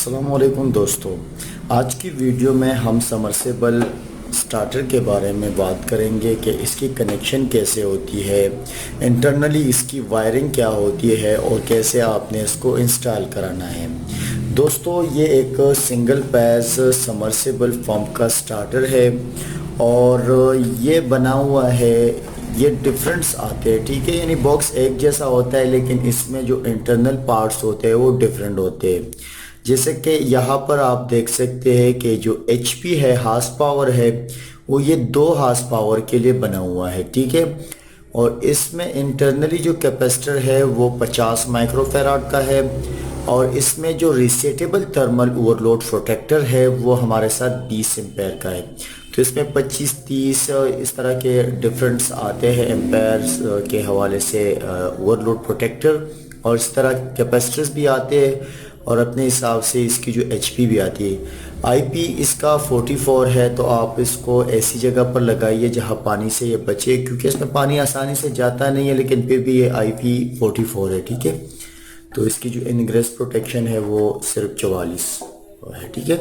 अस्सलामुअलैकुम दोस्तों। आज की वीडियो में हम समरसेबल स्टार्टर के बारे में बात करेंगे कि इसकी कनेक्शन कैसे होती है, इंटरनली इसकी वायरिंग क्या होती है और कैसे आपने इसको इंस्टॉल कराना है। दोस्तों, ये एक सिंगल पैस समरसेबल पंप का स्टार्टर है और ये बना हुआ है, ये डिफरेंस आते हैं, ठीक है। यानी बॉक्स एक जैसा होता है लेकिन इसमें जो इंटरनल पार्ट्स होते हैं वो डिफरेंट होते हैं। जैसे कि यहाँ पर आप देख सकते हैं कि जो HP है, हार्स पावर है, वो ये 2 हार्स पावर के लिए बना हुआ है, ठीक है। और इसमें इंटरनली जो कैपेसिटर है वो 50 माइक्रोफैराड का है और इसमें जो रिसेटेबल थर्मल ओवरलोड प्रोटेक्टर है वो हमारे साथ 20 एम्पेयर का है। तो इसमें 25-30 इस तरह के डिफरेंस आते हैं एम्पेयर्स के हवाले से ओवरलोड प्रोटेक्टर, और इस तरह कैपेसिटर्स भी आते हैं और अपने हिसाब से इसकी जो HP भी आती है। IP इसका 44 है, तो आप इसको ऐसी जगह पर लगाइए जहां पानी से ये बचे, क्योंकि इसमें पानी आसानी से जाता नहीं है, लेकिन फिर भी ये IP 44 है, ठीक है। तो इसकी जो इनग्रेस प्रोटेक्शन है वो सिर्फ 44 है, ठीक है।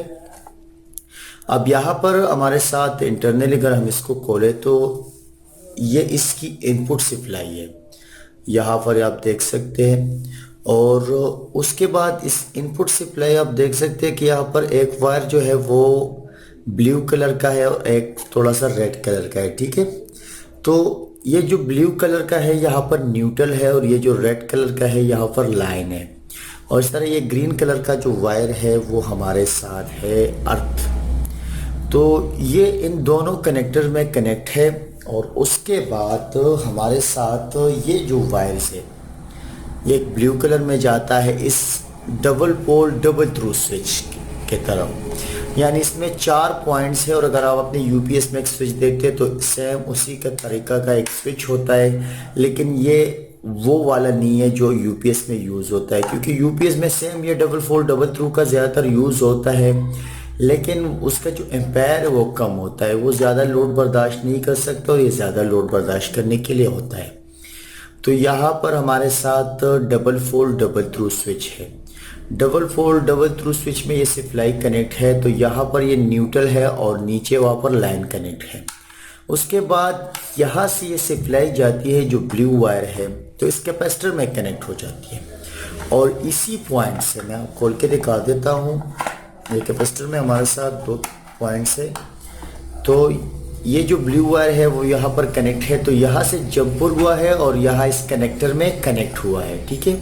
अब यहाँ पर हमारे साथ इंटरनली अगर हम इसको खोलें तो ये इसकी इनपुट सप्लाई है, यहाँ पर आप देख सकते हैं। और उसके बाद इस इनपुट सप्लाई आप देख सकते हैं कि यहाँ पर एक वायर जो है वो ब्लू कलर का है और एक थोड़ा सा रेड कलर का है, ठीक है। तो ये जो ब्लू कलर का है यहाँ पर न्यूट्रल है और ये जो रेड कलर का है यहाँ पर लाइन है, और इस तरह ये ग्रीन कलर का जो वायर है वो हमारे साथ है अर्थ। तो ये इन दोनों कनेक्टर में कनेक्ट है और उसके बाद हमारे साथ ये जो वायर्स है ये एक ब्लू कलर में जाता है इस double pole double through switch के तरफ। यानी इसमें 4 पॉइंट्स है और अगर आप अपने UPS में एक स्विच देखते हैं तो सेम उसी का तरीका का एक स्विच होता है, लेकिन ये वो वाला नहीं है जो UPS में यूज़ होता है, क्योंकि UPS में सेम ये डबल फोल्ड डबल थ्रू का ज़्यादातर यूज़ होता है, लेकिन उसका जो एम्पायर है वो कम होता है, वो ज़्यादा लोड बर्दाश्त नहीं कर सकता और ये ज़्यादा लोड बर्दाश्त करने के लिए होता है। तो यहाँ पर हमारे साथ double fold double through switch है। Double fold double through switch में ये सप्लाई कनेक्ट है, तो यहाँ पर ये न्यूट्रल है और नीचे वहाँ पर लाइन कनेक्ट है। उसके बाद यहाँ से ये सप्लाई जाती है जो ब्लू वायर है, तो इस कैपेसिटर में कनेक्ट हो जाती है। और इसी पॉइंट से मैं आपको खोल के दिखा देता हूँ। ये कैपेसिटर में हमारे साथ 2 पॉइंट्स है, तो ये जो ब्लू वायर है वो यहाँ पर कनेक्ट है, तो यहाँ से जंपर हुआ है और यहाँ इस कनेक्टर में कनेक्ट हुआ है, ठीक है।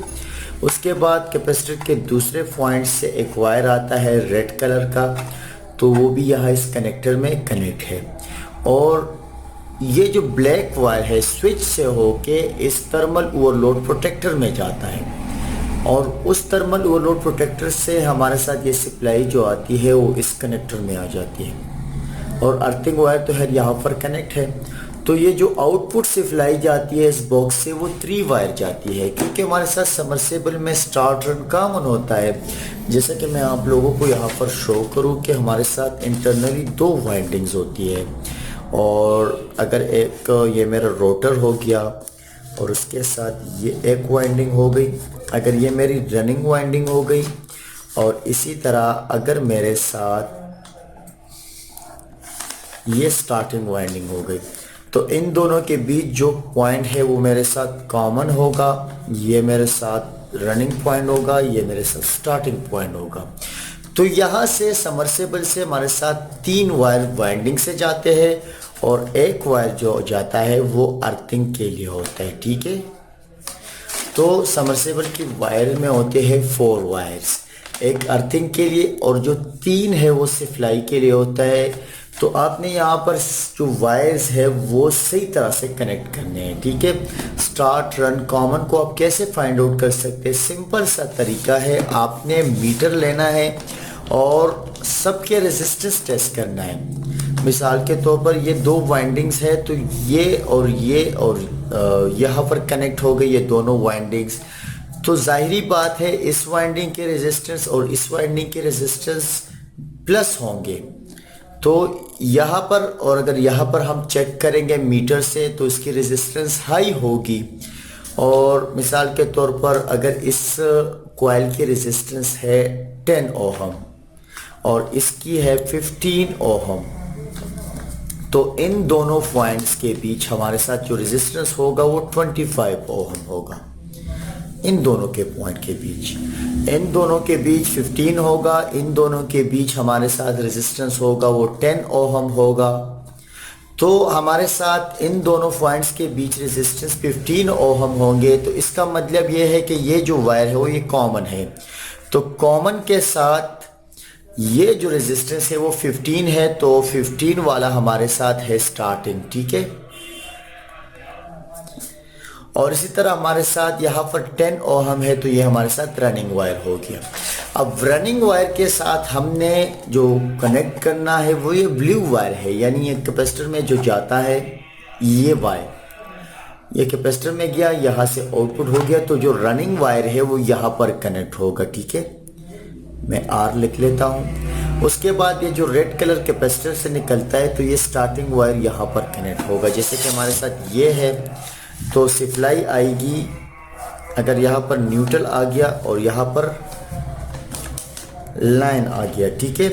उसके बाद कैपेसिटर के दूसरे पॉइंट से एक वायर आता है रेड कलर का, तो वो भी यहाँ इस कनेक्टर में कनेक्ट है। और ये जो ब्लैक वायर है स्विच से होके इस थर्मल ओवरलोड प्रोटेक्टर में जाता है, और उस थर्मल ओवरलोड प्रोटेक्टर से हमारे साथ ये सप्लाई जो आती है वो इस कनेक्टर में आ जाती है। और अर्थिंग वायर तो है यहाँ पर कनेक्ट है। तो ये जो आउटपुट सप्लाई जाती है इस बॉक्स से वो 3 वायर जाती है, क्योंकि हमारे साथ समरसेबल में स्टार्ट रन कॉमन होता है। जैसा कि मैं आप लोगों को यहाँ पर शो करूँ कि हमारे साथ इंटरनली 2 वाइंडिंग्स होती है, और अगर एक ये मेरा रोटर हो गया और उसके साथ ये एक वाइंडिंग हो गई, अगर ये मेरी रनिंग वाइंडिंग हो गई, और इसी तरह अगर मेरे साथ ये स्टार्टिंग वाइंडिंग हो गई, तो इन दोनों के बीच जो पॉइंट है वो मेरे साथ कॉमन होगा। ये मेरे साथ रनिंग पॉइंट होगा, ये मेरे साथ स्टार्टिंग पॉइंट होगा। तो यहाँ से समरसेबल से हमारे साथ 3 वायर वाइंडिंग से जाते हैं और एक वायर जो जाता है वो अर्थिंग के लिए होता है, ठीक है। तो समरसेबल की वायर में होते हैं 4 वायर्स, एक अर्थिंग के लिए और जो 3 है वो सप्लाई के लिए होता है। तो आपने यहाँ पर जो वायर्स है वो सही तरह से कनेक्ट करने हैं, ठीक है। स्टार्ट रन कॉमन को आप कैसे फाइंड आउट कर सकते हैं? सिंपल सा तरीका है, आपने मीटर लेना है और सबके रेजिस्टेंस टेस्ट करना है। मिसाल के तौर पर ये 2 वाइंडिंग्स है, तो ये और यहाँ पर कनेक्ट हो गई ये दोनों वाइंडिंग्स। तो जाहिरी बात है इस वाइंडिंग के रेजिस्टेंस और इस वाइंडिंग के रेजिस्टेंस प्लस होंगे। तो यहाँ पर, और अगर यहाँ पर हम चेक करेंगे मीटर से, तो इसकी रेजिस्टेंस हाई होगी। और मिसाल के तौर पर अगर इस कॉइल की रेजिस्टेंस है 10 ओहम और इसकी है 15 ओहम। तो इन दोनों पॉइंट्स के बीच हमारे साथ जो रेजिस्टेंस होगा वो 25 ओहम होगा। इन दोनों के पॉइंट के बीच, इन दोनों के बीच 15 होगा, इन दोनों के बीच हमारे साथ रेजिस्टेंस होगा वो 10 ओहम होगा। तो हमारे साथ इन दोनों पॉइंट्स के बीच रेजिस्टेंस 15 ओहम होंगे। तो इसका मतलब ये है कि ये जो वायर है वो ये कॉमन है। तो कॉमन के साथ ये जो रेजिस्टेंस है वो 15 है, तो 15 वाला हमारे साथ है स्टार्टिंग, ठीक है। और इसी तरह हमारे साथ यहाँ पर 10 ओहम है, तो ये हमारे साथ रनिंग वायर हो गया। अब रनिंग वायर के साथ हमने जो कनेक्ट करना है वो ये ब्लू वायर है, यानी ये कैपेसिटर में जो जाता है ये वायर, ये कैपेसिटर में गया, यहाँ से आउटपुट हो गया। तो जो रनिंग वायर है वो यहाँ पर कनेक्ट होगा, ठीक है। मैं आर लिख लेता हूँ। उसके बाद ये जो रेड कलर कैपेसिटर से निकलता है तो ये स्टार्टिंग वायर यहाँ पर कनेक्ट होगा। जैसे कि हमारे साथ ये है, तो सप्लाई आएगी, अगर यहाँ पर न्यूट्रल आ गया और यहाँ पर लाइन आ गया, ठीक है।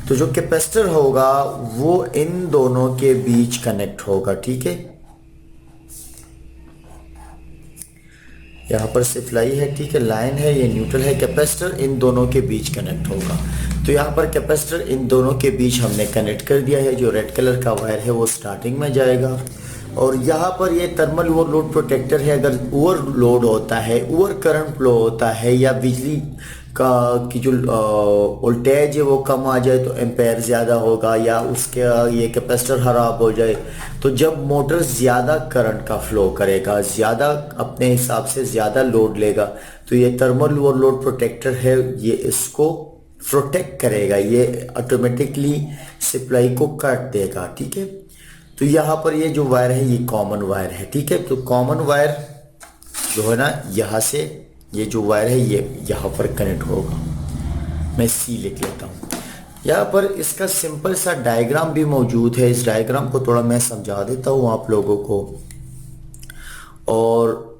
तो जो कैपेसिटर होगा वो इन दोनों के बीच कनेक्ट होगा, ठीक है। यहाँ पर सप्लाई है, ठीक है, लाइन है, ये न्यूट्रल है, कैपेसिटर इन दोनों के बीच कनेक्ट होगा। तो यहाँ पर कैपेसिटर इन दोनों के बीच हमने कनेक्ट कर दिया है। जो रेड कलर का वायर है वो स्टार्टिंग में जाएगा और यहाँ पर ये थर्मल ओवरलोड प्रोटेक्टर है। अगर ओवरलोड होता है, ओवर करंट फ्लो होता है या बिजली का की जो वोल्टेज है वो कम आ जाए, तो एम्पेयर ज़्यादा होगा, या उसके ये कैपेसिटर ख़राब हो जाए, तो जब मोटर ज़्यादा करंट का फ्लो करेगा, ज़्यादा अपने हिसाब से ज़्यादा लोड लेगा, तो ये थर्मल ओवरलोड प्रोटेक्टर है, ये इसको प्रोटेक्ट करेगा, ये ऑटोमेटिकली सप्लाई को काट देगा, ठीक है। तो यहाँ पर ये जो वायर है ये कॉमन वायर है, ठीक है। तो कॉमन वायर जो है ना, यहाँ से ये जो वायर है ये यहाँ पर कनेक्ट होगा। मैं सी लिख लेता हूँ। यहाँ पर इसका सिंपल सा डायग्राम भी मौजूद है। इस डायग्राम को थोड़ा मैं समझा देता हूँ आप लोगों को। और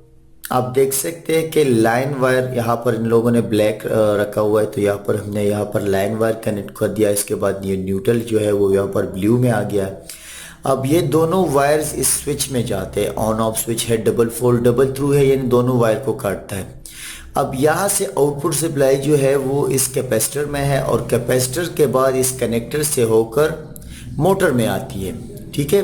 आप देख सकते हैं कि लाइन वायर यहाँ पर इन लोगों ने ब्लैक रखा हुआ है, तो यहाँ पर हमने यहाँ पर लाइन वायर कनेक्ट कर दिया। इसके बाद ये न्यूट्रल जो है वो यहाँ पर ब्लू में आ गया है। अब ये दोनों वायर्स इस स्विच में जाते हैं, ऑन ऑफ स्विच है, डबल फोल्ड डबल थ्रू है, यानी दोनों वायर को काटता है। अब यहाँ से आउटपुट सप्लाई जो है वो इस कैपेसिटर में है और कैपेसिटर के बाद इस कनेक्टर से होकर मोटर में आती है, ठीक है।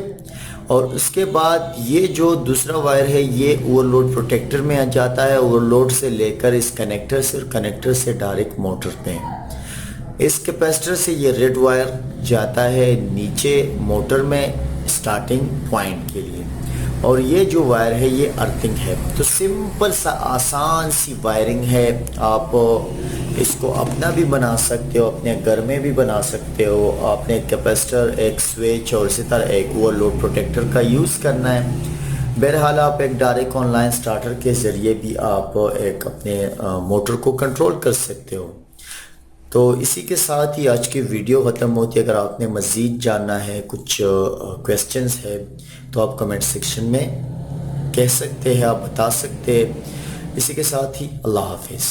और उसके बाद ये जो दूसरा वायर है ये ओवरलोड प्रोटेक्टर में आ जाता है, ओवरलोड से लेकर इस कनेक्टर से, और कनेक्टर से डायरेक्ट मोटर में। इस कैपेसिटर से ये रेड वायर जाता है नीचे मोटर में स्टार्टिंग पॉइंट के लिए, और ये जो वायर है ये अर्थिंग है। तो सिंपल सा आसान सी वायरिंग है। आप इसको अपना भी बना सकते हो, अपने घर में भी बना सकते हो। आपने एक कैपेसिटर, एक स्विच और इसी तरह एक ओवरलोड प्रोटेक्टर का यूज़ करना है। बहरहाल आप एक डायरेक्ट ऑनलाइन स्टार्टर के ज़रिए भी आप एक अपने मोटर को कंट्रोल कर सकते हो। तो इसी के साथ ही आज की वीडियो ख़त्म होती है। अगर आपने मज़ीद जानना है, कुछ क्वेश्चंस है, तो आप कमेंट सेक्शन में कह सकते हैं, आप बता सकते हैं। इसी के साथ ही अल्लाह हाफिज़।